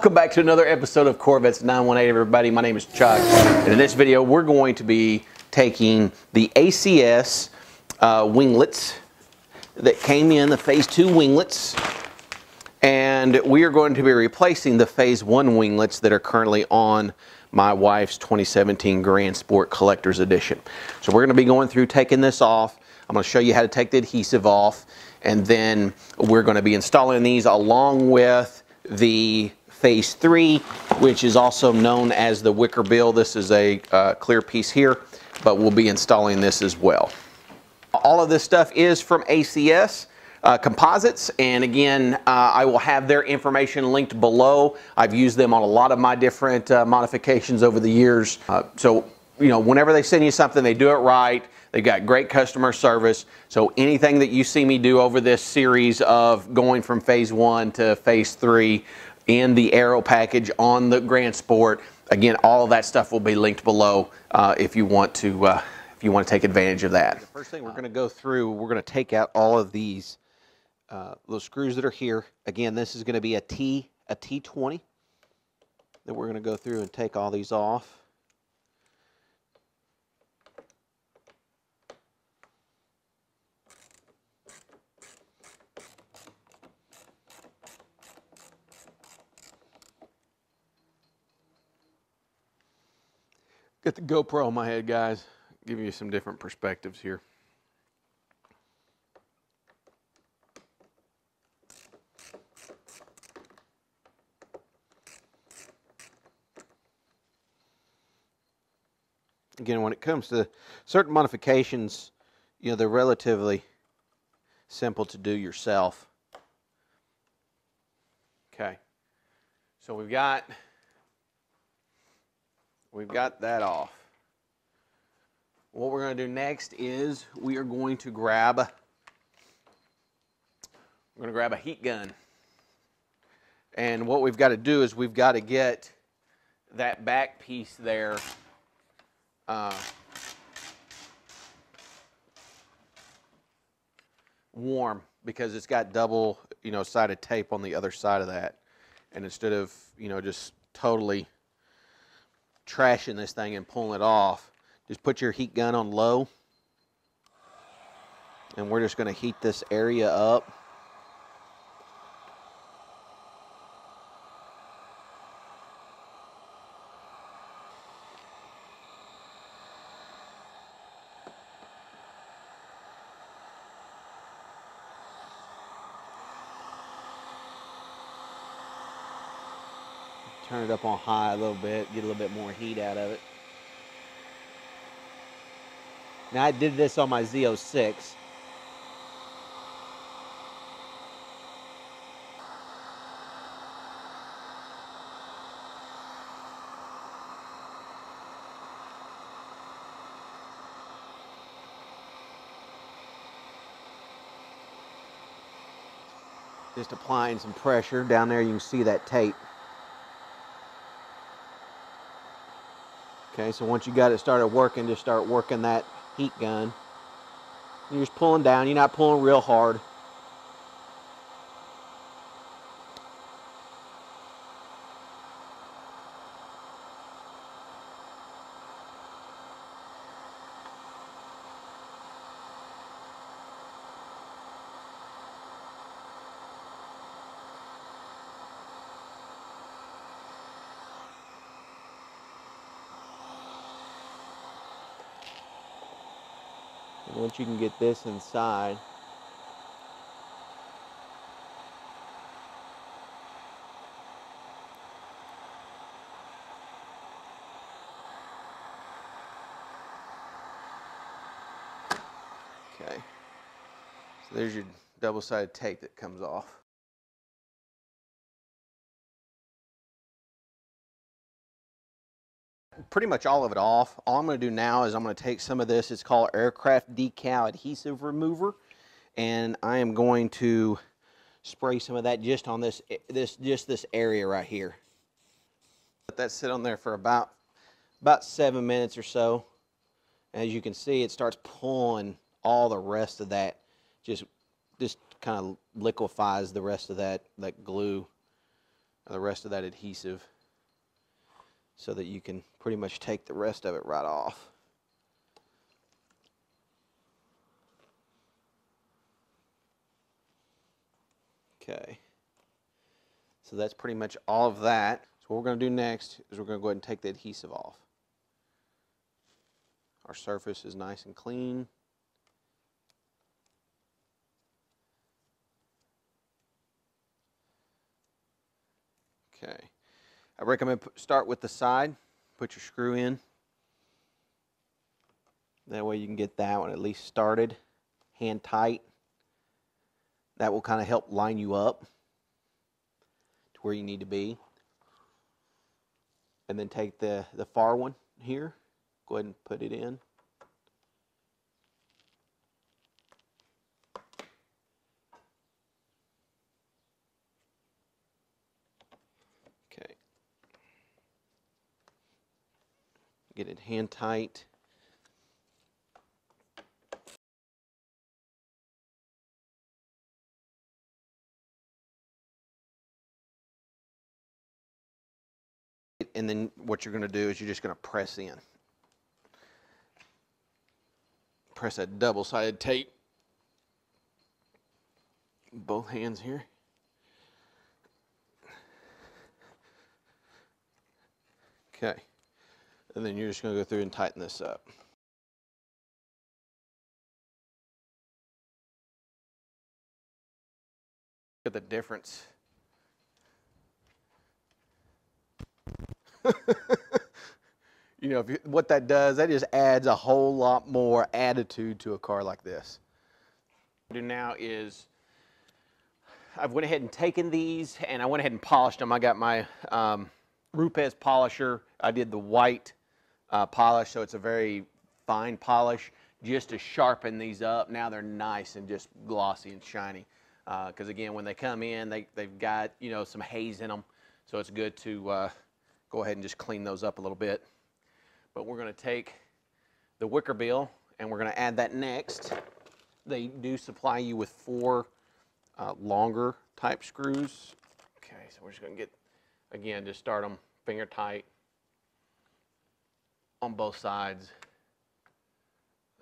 Welcome back to another episode of Corvettes 918, everybody. My name is Chuck, and in this video we're going to be taking the ACS winglets that came in, the Phase 2 winglets, and we are going to be replacing the Phase 1 winglets that are currently on my wife's 2017 Grand Sport Collector's Edition. So we're going to be going through taking this off. I'm going to show you how to take the adhesive off, and then we're going to be installing these along with the Phase 3, which is also known as the wicker bill. This is a clear piece here, but we'll be installing this as well. All of this stuff is from ACS Composites, and again, I will have their information linked below. I've used them on a lot of my different modifications over the years. So, you know, whenever they send you something, they do it right. They've got great customer service. So anything that you see me do over this series of going from Phase 1 to Phase 3 in the Aero package on the Grand Sport, again, all of that stuff will be linked below if you want to take advantage of that. The first thing we're going to go through, we're going to take out all of these little screws that are here. Again, this is going to be a T20 that we're going to go through and take all these off. Got the GoPro on my head, guys. Give you some different perspectives here. Again, when it comes to certain modifications, you know, they're relatively simple to do yourself. Okay, so we've got that off. What we're going to do next is we are going to grab a heat gun. And what we've got to do is we've got to get that back piece there warm, because it's got double, you know, sided tape on the other side of that. And instead of, you know, just totally trashing this thing and pulling it off, just put your heat gun on low, and we're just going to heat this area up. Turn it up on high a little bit, get a little bit more heat out of it. Now, I did this on my Z06. Just applying some pressure. Down there you can see that tape. Okay, so once you got it started working, just start working that heat gun. You're just pulling down, you're not pulling real hard. Once you can get this inside, okay, so there's your double-sided tape that comes off. Pretty much all of it off. All I'm going to do now is I'm going to take some of this. It's called aircraft decal adhesive remover, and I am going to spray some of that just on this area right here. Let that sit on there for about 7 minutes or so. As you can see, it starts pulling all the rest of that. Just kind of liquefies the rest of that glue the rest of that adhesive so that you can pretty much take the rest of it right off. Okay, so that's pretty much all of that. So what we're going to do next is we're going to go ahead and take the adhesive off. Our surface is nice and clean. Okay, I recommend start with the side, put your screw in. That way you can get that one at least started, hand tight. That will kind of help line you up to where you need to be. And then take the far one here, go ahead and put it in. Okay. Get it hand tight. And then what you're going to do is you're just going to press in. Press that double-sided tape. Both hands here. Okay. And then you're just going to go through and tighten this up. Look at the difference. You know, what that does, that just adds a whole lot more attitude to a car like this. What I do now is I've went ahead and taken these and I went ahead and polished them. I got my Rupes polisher. I did the white polish, so it's a very fine polish just to sharpen these up. Now they're nice and just glossy and shiny. Because again, when they come in, they've got, you know, some haze in them, so it's good to go ahead and just clean those up a little bit. But we're going to take the wicker bill and we're going to add that next. They do supply you with 4 longer type screws. Okay, so we're just going to get, again, just start them finger tight on both sides.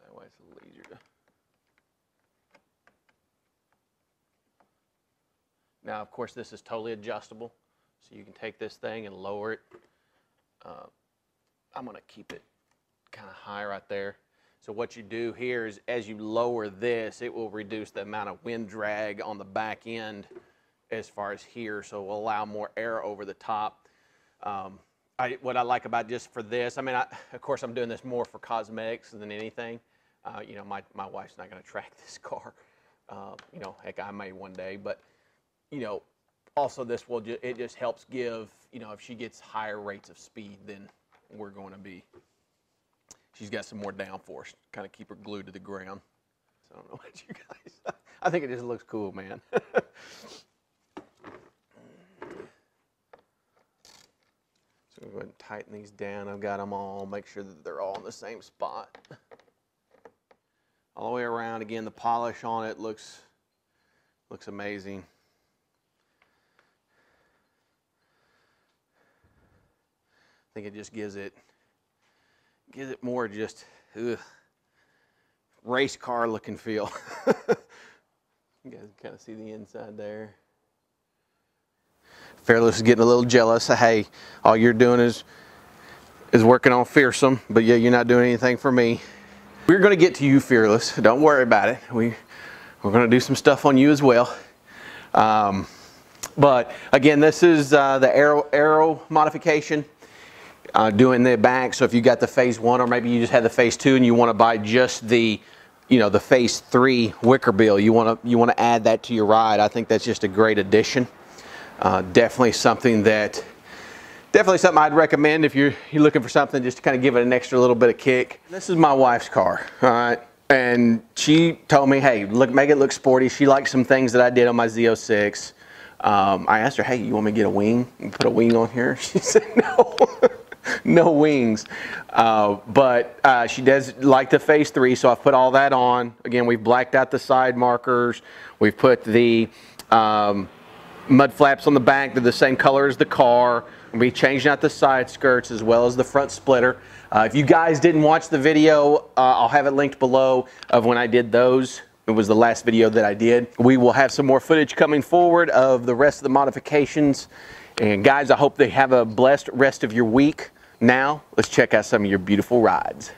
That way it's a little easier to. Now, of course, this is totally adjustable, so you can take this thing and lower it. I'm going to keep it kind of high right there. So what you do here is as you lower this, it will reduce the amount of wind drag on the back end as far as here, so it will allow more air over the top. What I like about just for this, I mean, of course I'm doing this more for cosmetics than anything. You know, my wife's not going to track this car. You know, heck, I may one day, but you know, also this will it just helps give, you know, if she gets higher rates of speed, then we're going to be, she's got some more downforce, kind of keep her glued to the ground. So I don't know what you guys, I think it just looks cool, man. So we'll go ahead and tighten these down. I've got them all, make sure that they're all in the same spot. All the way around. Again, the polish on it looks amazing. I think it just gives it more just race car looking feel. You guys can kind of see the inside there. Fearless is getting a little jealous. Hey, all you're doing is working on Fearsome, but yeah, you're not doing anything for me. We're going to get to you, Fearless. Don't worry about it. We're going to do some stuff on you as well. But again, this is the Aero modification. Doing the back, so if you got the phase 1 or maybe you just had the phase 2 and you want to buy just the, you know, the phase 3 wicker bill, you want to add that to your ride. I think that's just a great addition. Definitely something I'd recommend if you're looking for something just to kind of give it an extra little bit of kick. This is my wife's car, all right, and she told me, hey, make it look sporty. She liked some things that I did on my Z06. I asked her, hey, you want me to get a wing and put a wing on here? She said no. No wings, but she does like the phase 3, so I've put all that on. Again, we've blacked out the side markers. We've put the mud flaps on the back. They're the same color as the car. We'll be changing out the side skirts as well as the front splitter. If you guys didn't watch the video, I'll have it linked below of when I did those. It was the last video that I did. We will have some more footage coming forward of the rest of the modifications. And guys, I hope they have a blessed rest of your week. Now, let's check out some of your beautiful rides.